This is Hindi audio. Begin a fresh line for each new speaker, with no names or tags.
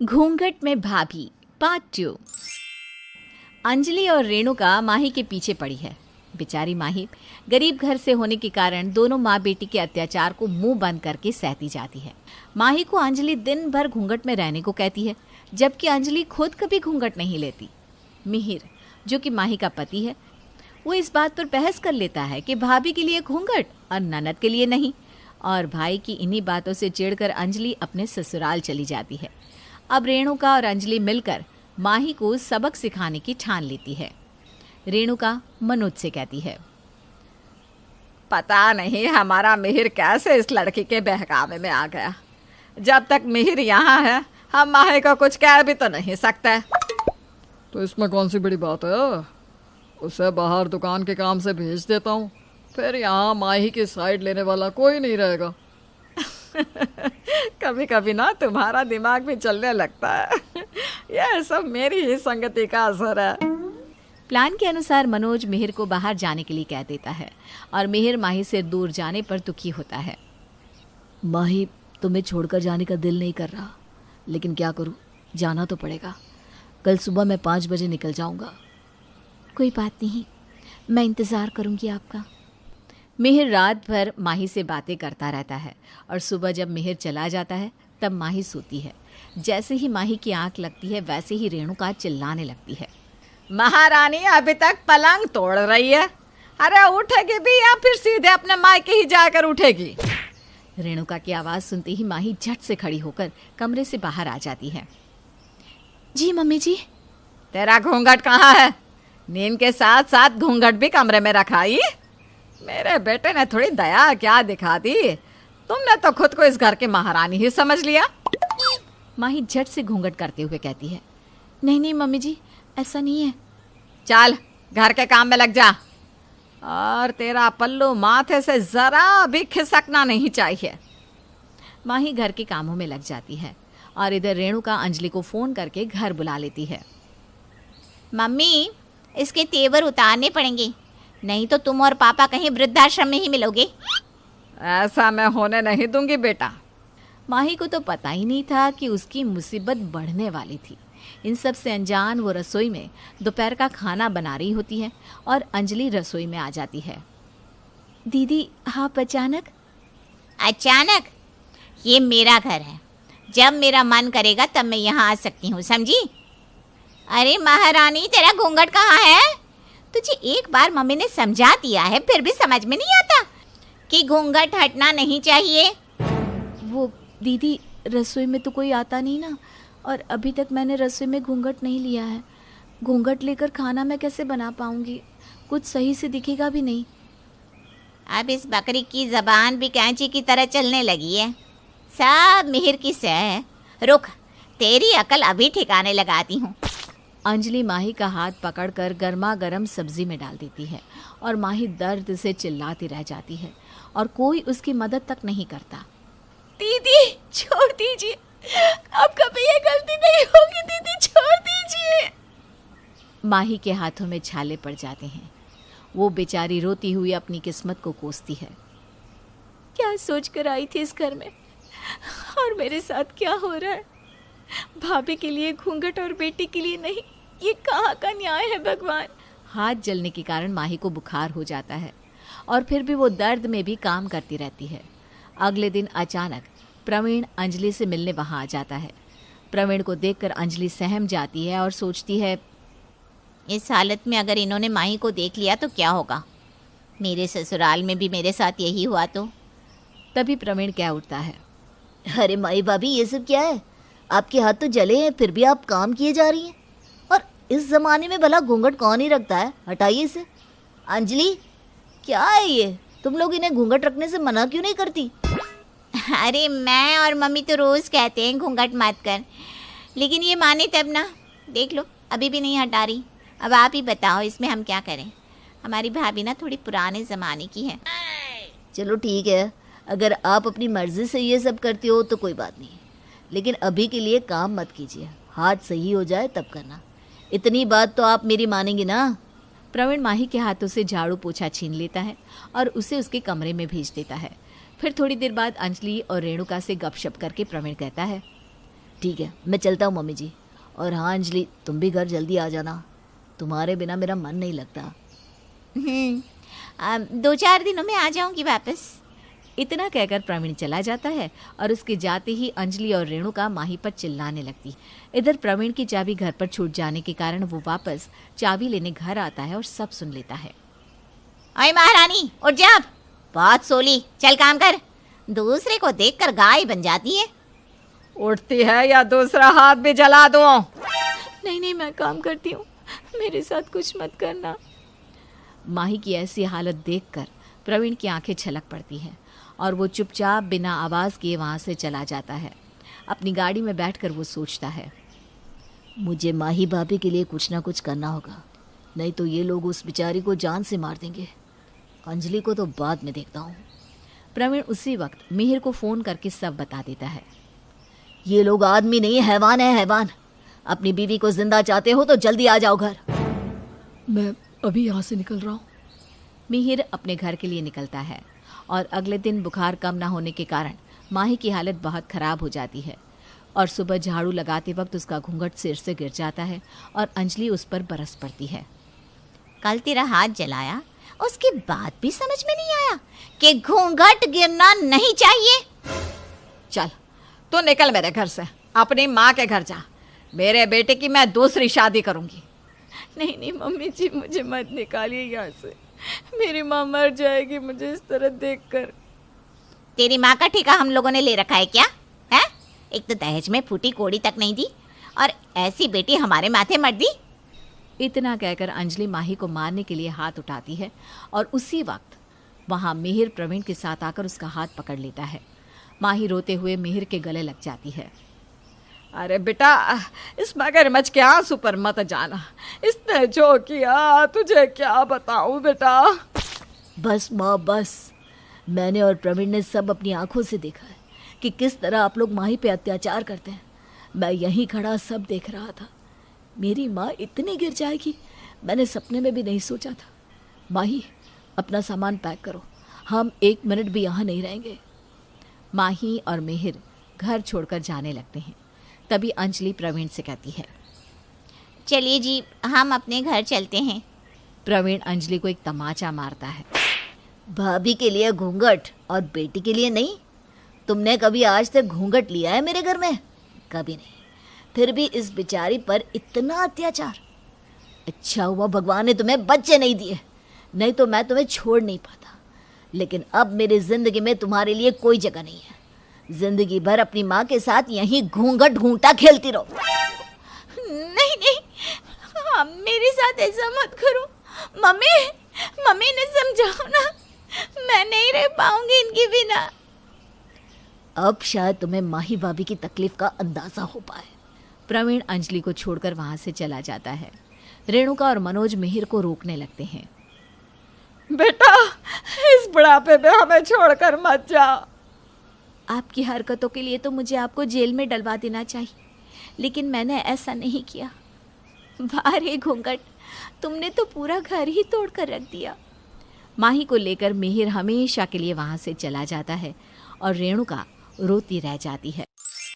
घूंघट में भाभी पार्ट 2। अंजलि और रेणुका माही के पीछे पड़ी है। बेचारी माही गरीब घर से होने के कारण दोनों माँ बेटी के अत्याचार को मुंह बंद करके सहती जाती है। माही को अंजलि दिन भर घूंघट में रहने को कहती है, जबकि अंजलि खुद कभी घूंघट नहीं लेती। मिहिर, जो कि माही का पति है, वो इस बात पर बहस कर लेता है कि भाभी के लिए घूंघट और ननद के लिए नहीं, और भाई की इन्हीं बातों से चिढ़कर अंजलि अपने ससुराल चली जाती है। अब रेणुका और अंजलि मिलकर माही को सबक सिखाने की ठान लेती है। रेणुका मनोज से कहती है,
पता नहीं हमारा मिहिर कैसे इस लड़की के बहकावे में आ गया। जब तक मिहिर यहाँ है हम माही को कुछ कह भी तो नहीं सकते।
तो इसमें कौन सी बड़ी बात है? उसे बाहर दुकान के काम से भेज देता हूँ, फिर यहाँ माही की साइड लेने वाला कोई नहीं रहेगा।
कभी कभी ना तुम्हारा दिमाग भी चलने लगता है। यह सब मेरी ही संगति का असर है।
प्लान के अनुसार मनोज मिहिर को बाहर जाने के लिए कह देता है और मिहिर माही से दूर जाने पर दुखी होता है।
माही, तुम्हें छोड़कर जाने का दिल नहीं कर रहा, लेकिन क्या करूं, जाना तो पड़ेगा। कल सुबह मैं 5 बजे निकल जाऊंगा।
कोई बात नहीं, मैं इंतज़ार करूंगी आपका। मिहिर रात भर माही से बातें करता रहता है और सुबह जब मिहिर चला जाता है तब माही सोती है। जैसे ही माही की आंख लगती है वैसे ही रेणुका चिल्लाने लगती है,
महारानी अभी तक पलंग तोड़ रही है। अरे उठेगी भी या फिर सीधे अपने मायके ही जाकर उठेगी?
रेणुका की आवाज़ सुनते ही माही झट से खड़ी होकर कमरे से बाहर आ जाती है। जी मम्मी जी।
तेरा घूंघट कहाँ है? नींद के साथ साथ घूंघट भी कमरे में रखाई? मेरे बेटे ने थोड़ी दया क्या दिखा दी? तुमने तो खुद को इस घर की महारानी ही समझ लिया।
माही झट से घूंघट करते हुए कहती है, नहीं नहीं मम्मी जी, ऐसा नहीं है।
चल घर के काम में लग जा, और तेरा पल्लू माथे से जरा भी खिसकना नहीं चाहिए।
माही घर के कामों में लग जाती है और इधर रेणुका अंजलि को फोन करके घर बुला लेती है।
मम्मी, इसके तेवर उतारने पड़ेंगे, नहीं तो तुम और पापा कहीं वृद्धाश्रम में ही मिलोगे।
ऐसा मैं होने नहीं दूंगी बेटा।
माही को तो पता ही नहीं था कि उसकी मुसीबत बढ़ने वाली थी। इन सब से अनजान वो रसोई में दोपहर का खाना बना रही होती है और अंजलि रसोई में आ जाती है। दीदी, आप अचानक?
ये मेरा घर है, जब मेरा मन करेगा तब मैं यहाँ आ सकती हूँ, समझी? अरे महारानी, तेरा घूंघट कहाँ है? तुझे एक बार मम्मी ने समझा दिया है, फिर भी समझ में नहीं आता कि घूंघट हटना नहीं चाहिए।
वो दीदी, रसोई में तो कोई आता नहीं ना, और अभी तक मैंने रसोई में घूंघट नहीं लिया है। घूंघट लेकर खाना मैं कैसे बना पाऊंगी? कुछ सही से दिखेगा भी नहीं।
अब इस बकरी की जबान भी कैंची की तरह चलने लगी है। सब मिहिर की सह है। रुक, तेरी अकल अभी ठिकाने लगाती हूँ।
अंजलि माही का हाथ पकड़कर गर्मा गर्म सब्जी में डाल देती है और माही दर्द से चिल्लाती रह जाती है और कोई उसकी मदद तक नहीं करता।
दीदी, छोड़ दीजिए, अब कभी ये गलती नहीं होगी। दीदी, छोड़ दीजिए।
माही के हाथों में छाले पड़ जाते हैं। वो बेचारी रोती हुई अपनी किस्मत को कोसती है।
क्या सोचकर आई थी इस घर में, और मेरे साथ क्या हो रहा है? भाभी के लिए घूंघट और बेटी के लिए नहीं, ये कहाँ का न्याय है भगवान?
हाथ जलने के कारण माही को बुखार हो जाता है और फिर भी वो दर्द में भी काम करती रहती है। अगले दिन अचानक प्रवीण अंजलि से मिलने वहाँ आ जाता है। प्रवीण को देखकर अंजलि सहम जाती है और सोचती है,
इस हालत में अगर इन्होंने माही को देख लिया तो क्या होगा? मेरे ससुराल में भी मेरे साथ यही हुआ तो?
तभी प्रवीण कह उठता है,
अरे माई भाभी, ये सब क्या है? आपके हाथ तो जले हैं, फिर भी आप काम किए जा रही हैं। और इस जमाने में भला घूंघट कौन ही रखता है? हटाइए इसे। अंजलि, क्या है ये? तुम लोग इन्हें घूंघट रखने से मना क्यों नहीं करती?
अरे मैं और मम्मी तो रोज़ कहते हैं घूंघट मत कर, लेकिन ये माने तब ना। देख लो, अभी भी नहीं हटा रही। अब आप ही बताओ, इसमें हम क्या करें? हमारी भाभी ना थोड़ी पुराने ज़माने की है।
चलो ठीक है, अगर आप अपनी मर्जी से ये सब करती हो तो कोई बात नहीं, लेकिन अभी के लिए काम मत कीजिए। हाथ सही हो जाए तब करना। इतनी बात तो आप मेरी मानेंगी ना?
प्रवीण माही के हाथों से झाड़ू पोछा छीन लेता है और उसे उसके कमरे में भेज देता है। फिर थोड़ी देर बाद अंजलि और रेणुका से गपशप करके प्रवीण कहता है,
ठीक है, मैं चलता हूँ मम्मी जी। और हाँ अंजलि, तुम भी घर जल्दी आ जाना, तुम्हारे बिना मेरा मन नहीं लगता।
2-4 दिनों में आ जाऊंगी वापस।
इतना कहकर प्रवीण चला जाता है और उसके जाते ही अंजलि और रेणुका माही पर चिल्लाने लगती। इधर प्रवीण की चाबी घर पर छूट जाने के कारण वो वापस चाबी लेने घर आता है और सब सुन लेता है।
ओए महारानी, उठ जा अब। बहुत सोली, चल काम कर। दूसरे को देखकर गाय बन जाती है।
उठती है या दूसरा हाथ भी जला दूं?
नहीं नहीं, मैं काम करती हूँ, मेरे साथ कुछ मत करना। माही की ऐसी हालत देखकर प्रवीण की आंखें छलक पड़ती हैं और वो चुपचाप बिना आवाज़ किए वहाँ से चला जाता है। अपनी गाड़ी में बैठकर वो सोचता है,
मुझे माही भाभी के लिए कुछ ना कुछ करना होगा, नहीं तो ये लोग उस बेचारी को जान से मार देंगे। अंजलि को तो बाद में देखता हूँ।
प्रवीण उसी वक्त मिहिर को फ़ोन करके सब बता देता है।
ये लोग आदमी नहीं, हैवान है हैवान। अपनी बीवी को जिंदा चाहते हो तो जल्दी आ जाओ घर।
मैं अभी यहाँ से निकल रहा हूँ।
मिहिर अपने घर के लिए निकलता है और अगले दिन बुखार कम ना होने के कारण माही की हालत बहुत ख़राब हो जाती है और सुबह झाड़ू लगाते वक्त उसका घूंघट सिर से गिर जाता है और अंजलि उस पर बरस पड़ती है।
कल तेरा हाथ जलाया, उसके बाद भी समझ में नहीं आया कि घूंघट गिरना नहीं चाहिए।
चल तू निकल मेरे घर से, अपनी माँ के घर जा। मेरे बेटे की मैं दूसरी शादी करूंगी।
नहीं नहीं मम्मी जी, मुझे मत निकालिए यहाँ से, मेरी माँ मर जाएगी मुझे इस तरह देखकर।
तेरी माँ का ठेका हम लोगों ने ले रखा है क्या? है? एक तो दहेज में फूटी कोड़ी तक नहीं दी और ऐसी बेटी हमारे माथे मत दी।
इतना कहकर अंजलि माही को मारने के लिए हाथ उठाती है और उसी वक्त वहाँ मिहिर प्रवीण के साथ आकर उसका हाथ पकड़ लेता है। माही रोते हुए मिहिर के गले लग जाती है।
अरे बेटा, इस मगरमच्छ के आंसू पर मत जाना। इसने जो किया तुझे क्या बताऊं बेटा।
बस माँ बस, मैंने और प्रवीण ने सब अपनी आंखों से देखा है कि किस तरह आप लोग माही पे अत्याचार करते हैं। मैं यहीं खड़ा सब देख रहा था। मेरी माँ इतनी गिर जाएगी मैंने सपने में भी नहीं सोचा था। माही, अपना सामान पैक करो, हम 1 मिनट भी यहाँ नहीं रहेंगे।
माही और मिहिर घर छोड़कर जाने लगते हैं। तभी अंजलि प्रवीण से कहती है,
चलिए जी, हम अपने घर चलते हैं।
प्रवीण अंजलि को एक तमाचा मारता है।
भाभी के लिए घूंघट और बेटी के लिए नहीं? तुमने कभी आज तक घूंघट लिया है मेरे घर में? कभी नहीं। फिर भी इस बेचारी पर इतना अत्याचार। अच्छा हुआ भगवान ने तुम्हें बच्चे नहीं दिए, नहीं तो मैं तुम्हें छोड़ नहीं पाता। लेकिन अब मेरी जिंदगी में तुम्हारे लिए कोई जगह नहीं है। जिंदगी भर अपनी माँ के साथ यहीं घूंघट घूंटा खेलती रहो।
नहीं नहीं, आप मेरे साथ ऐसा मत करो। मम्मी, मम्मी ने समझाओ ना, मैं नहीं रह पाऊंगी इनके बिना।
अब शायद तुम्हें माही भाभी की तकलीफ का अंदाजा हो पाए।
प्रवीण अंजलि को छोड़कर वहां से चला जाता है। रेणुका और मनोज मिहिर को रोकने लगते हैं।
बेटा, इस बुढ़ापे में हमें छोड़कर मत जा।
आपकी हरकतों के लिए तो मुझे आपको जेल में डलवा देना चाहिए, लेकिन मैंने ऐसा नहीं किया। वाह रे घूंघट, तुमने तो पूरा घर ही तोड़ कर रख दिया। माही को लेकर मिहिर हमेशा के लिए वहां से चला जाता है और रेणुका रोती रह जाती है।